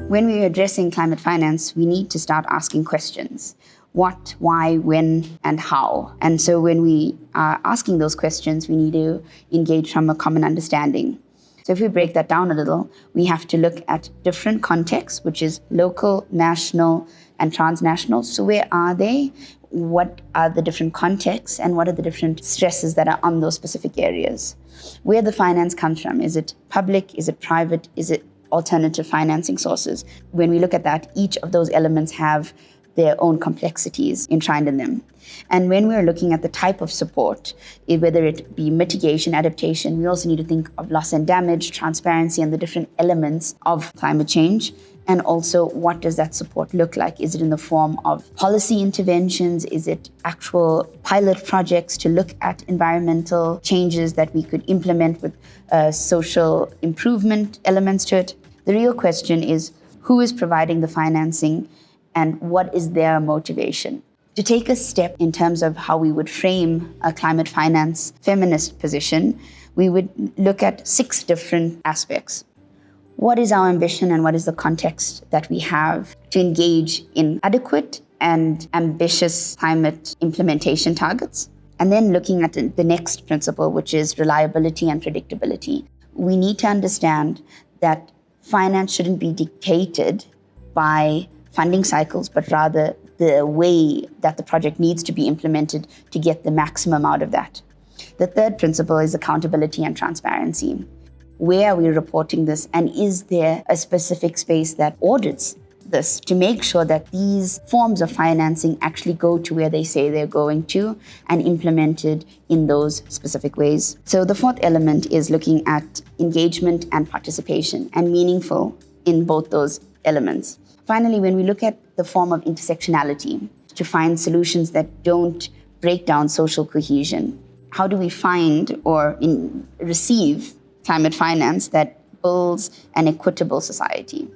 When we're addressing climate finance, we need to start asking questions. What, why, when, and how? And so when we are asking those questions, we need to engage from a common understanding. So if we break that down a little, we have to look at different contexts, which is local, national, and transnational. So where are they? What are the different contexts, and what are the different stresses that are on those specific areas? Where the finance comes from. Is it public? Is it private? Is it alternative financing sources? When we look at that, each of those elements have their own complexities enshrined in them. And when we're looking at the type of support, whether it be mitigation, adaptation, we also need to think of loss and damage, transparency, and the different elements of climate change. And also, what does that support look like? Is it in the form of policy interventions? Is it actual pilot projects to look at environmental changes that we could implement with social improvement elements to it? The real question is, who is providing the financing and what is their motivation? To take a step in terms of how we would frame a climate finance feminist position, we would look at 6 different aspects. What is our ambition and what is the context that we have to engage in adequate and ambitious climate implementation targets? And then looking at the next principle, which is reliability and predictability. We need to understand that finance shouldn't be dictated by funding cycles, but rather the way that the project needs to be implemented to get the maximum out of that. The third principle is accountability and transparency. Where are we reporting this, and is there a specific space that audits this to make sure that these forms of financing actually go to where they say they're going to and implemented in those specific ways? So the fourth element is looking at engagement and participation, and meaningful in both those elements. Finally, when we look at the form of intersectionality to find solutions that don't break down social cohesion, how do we find or receive climate finance that builds an equitable society?